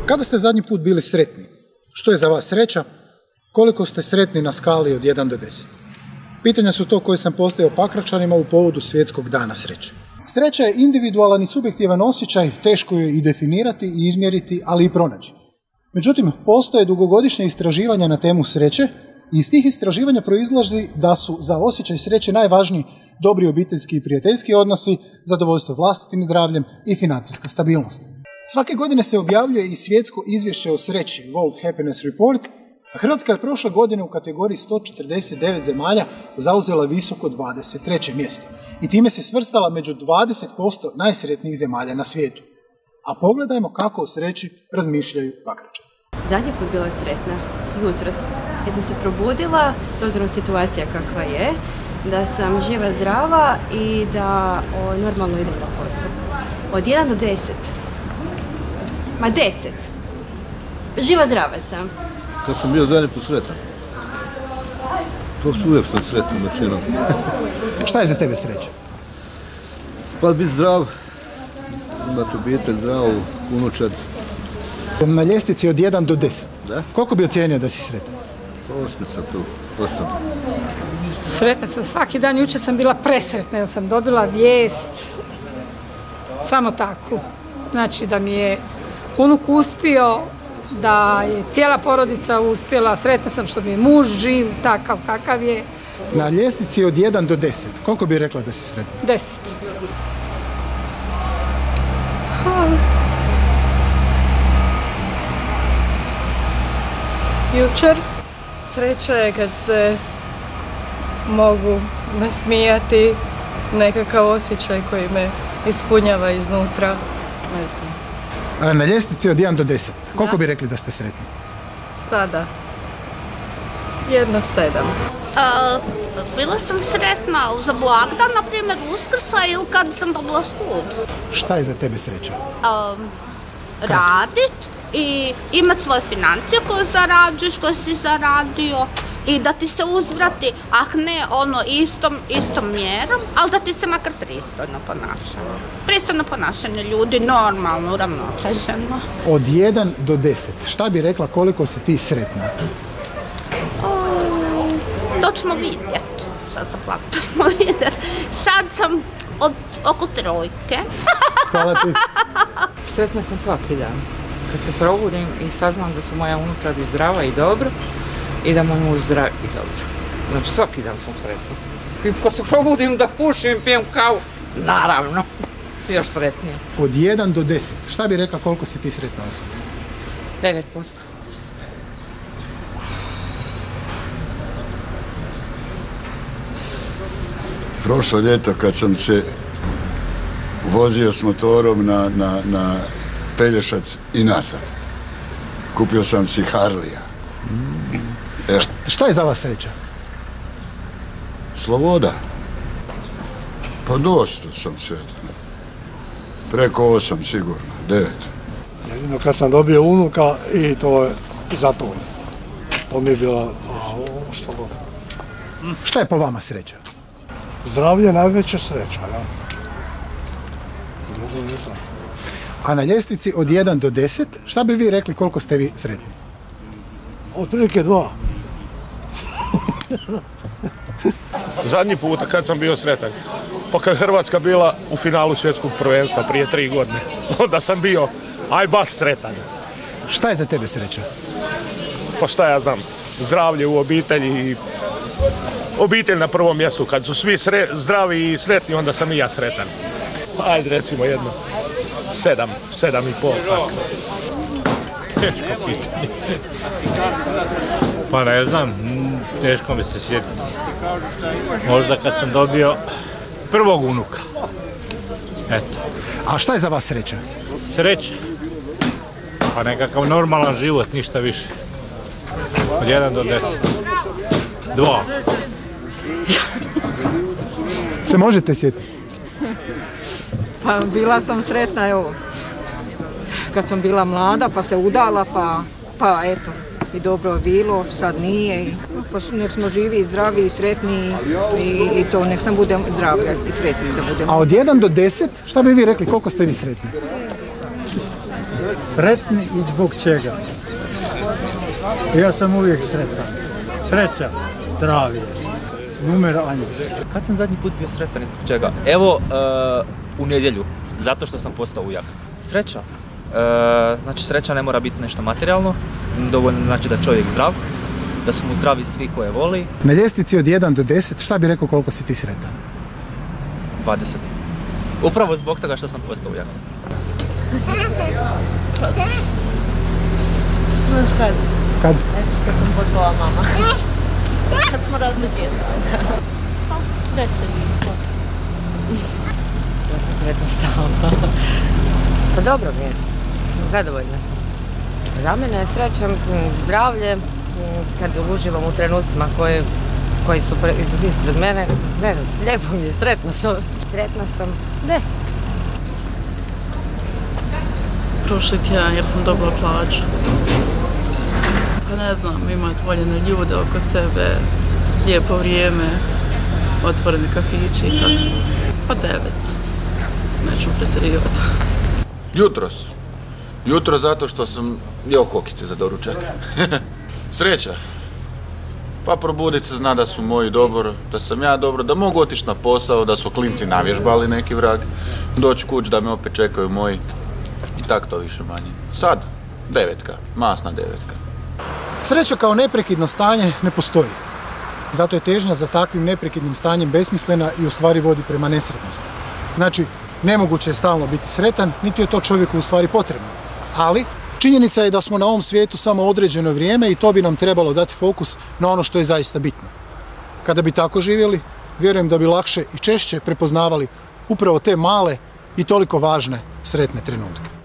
Kada ste zadnji put bili sretni? Što je za vas sreća? Koliko ste sretni na skali od 1 do 10? Pitanja su to koje sam postavio Pakračanima u povodu Svjetskog dana sreće. Sreća je individualan i subjektivan osjećaj, teško je i definirati i izmjeriti, ali i pronaći. Međutim, postoje dugogodišnje istraživanja na temu sreće i iz tih istraživanja proizlazi da su za osjećaj sreće najvažniji dobri obiteljski i prijateljski odnosi, zadovoljstvo vlastitim zdravljem i financijska stabilnost. Svake godine se objavljuje i svjetsko izvješće o sreći, World Happiness Report, a Hrvatska je prošle godine u kategoriji 149 zemalja zauzela visoko 23. mjesto i time se svrstala među 20% najsretnijih zemalja na svijetu. A pogledajmo kako o sreći razmišljaju Pakračani. Zadnji put bila sretna, jutros. Ja sam se probudila, s obzirom situacija kakva je, da sam živa, zdrava i da normalno idem na posao. Od 1 do 10. Ma 10. Živa, zdrava sam. Kad sam bio zadnji put sretan. To uvijek sam sretan većinom. Šta je za tebe sreća? Pa biti zdrav, imati obitelj zdravu, unučad. Na ljestvici od 1 do 10. Da? Koliko bi ocijenio da si sretan? 8 tu, 8. Sretna sam svaki dan, jučer sam bila presretna jer sam dobila vijest, samo tako. Znači da mi je unuk uspio, da je cijela porodica uspjela, sretna sam što mi je muž živ, takav kakav je. Na ljestvici od 1 do 10, koliko bi rekla da si sretna? 10. Jučer sreća je kad se mogu nasmijati, nekakav osjećaj koji me ispunjava iznutra, ne znam. A na ljestvici od 1 do 10, koliko bi rekli da ste sretni? Sada, 1,7. Bila sam sretna za blagdan, na primjer Uskrsa ili kad sam dobila sud. Šta je za tebe sreća? Radit i imat svoje financije koje zarađuješ, koje si zaradio i da ti se uzvrati, ne istom mjerom, ali da ti se makar pristojno ponašanje. Pristojno ponašanje ljudi, normalno, uravnoteženo. Od 1 do 10, šta bi rekla koliko si ti sretna? To ćemo vidjeti. Sad sam plakala, to ćemo vidjeti. Sad sam oko 3. Hvala ti. Sretna sam svaki dan. Kad se probudim i saznam da su moja unučadi zdrava i dobro i da moj muž zdrav i dobro. Znači svaki dan sam sretna. I kad se probudim da pušim, pijem kavu, naravno, još sretnije. Od 1 do 10, šta bi rekla koliko si ti sretna osoba? 9%. Prošlo ljeto kad sam se vozio s motorom na Pelješac i nazad. Kupio sam si Harlija. Šta je za vas sreća? Sloboda. Pa dosta sam sretan. Preko 8 sigurno, 9. Jedino kad sam dobio unuka i to je zato. To mi je bila sloboda. Šta je po vama sreća? Zdravlje je najveća sreća, ja. Drugo ne znam. A na ljestvici od 1 do 10, šta bi vi rekli koliko ste vi sretni? Otprilike 2. Zadnji puta kad sam bio sretan, pa kad je Hrvatska bila u finalu svjetskog prvenstva prije 3 godine, onda sam bio baš sretan. Šta je za tebe sreća? Pa šta ja znam, zdravlje u obitelji i obitelj na prvom mjestu. Kad su svi zdravi i sretni, onda sam i ja sretan. Ajde recimo 7,5. Teško pitanje. Pa ne znam, teško mi se sjetiti. Možda kad sam dobio prvog unuka. Eto. A šta je za vas sreća? Sreća. Pa nekakav normalan život, ništa više. Od 1 do 10. 2. Se možete sjetiti? Pa bila sam sretna, evo, kad sam bila mlada, pa se udala, pa eto, i dobro je bilo, sad nije, pa nek smo živi i zdravi i sretni i to, nek sam budem zdravlja i sretni da budemo. A od 1 do 10, šta bi vi rekli, koliko ste vi sretni? Sretni i zbog čega? Ja sam uvijek sretan. Sreća, zdravlje, numer anje. Kad sam zadnji put bio sretan i zbog čega? Evo, u nedjelju, zato što sam postao ujak. Sreća. Znači, sreća ne mora biti nešto materijalno, dovoljno znači da čovjek zdrav, da su mu zdravi svi koje voli. Na ljestvici od 1 do 10, šta bi rekao koliko si ti sretan? 20. Upravo zbog toga što sam postao ujak. Znaš kad? Kad? Kad sam postala mama. Kad smo rodili djecu. 10. Ja sam sretna stalno. Pa dobro mi je. Zadovoljna sam. Za mene je sreća, zdravlje, kad uživam u trenucima koji su ispred mene. Ne znam, lijepo mi je, sretna sam. Sretna sam 10. Prošli tjedan jer sam dobila plaću. Pa ne znam, imati voljene ljude oko sebe, lijepo vrijeme, otvoreni kafići i tako. Pa 9. Neću pretjerivati. Jutro zato što sam jeo kokice za doručak. Sreća. Pa probudit se, zna da su moji dobro, da sam ja dobro, da mogu otići na posao, da su klinci navježbali neki vrag, doći kuć da me opet čekaju moji. I tak to više manje. Sad, 9, masna 9. Sreća kao neprekidno stanje ne postoji. Zato je težnja za takvim neprekidnim stanjem besmislena i u stvari vodi prema nesretnosti. Znači, nemoguće je stalno biti sretan, niti je to čovjeku u stvari potrebno. Ali, činjenica je da smo na ovom svijetu samo određeno vrijeme i to bi nam trebalo dati fokus na ono što je zaista bitno. Kada bi tako živjeli, vjerujem da bi lakše i češće prepoznavali upravo te male i toliko važne sretne trenutke.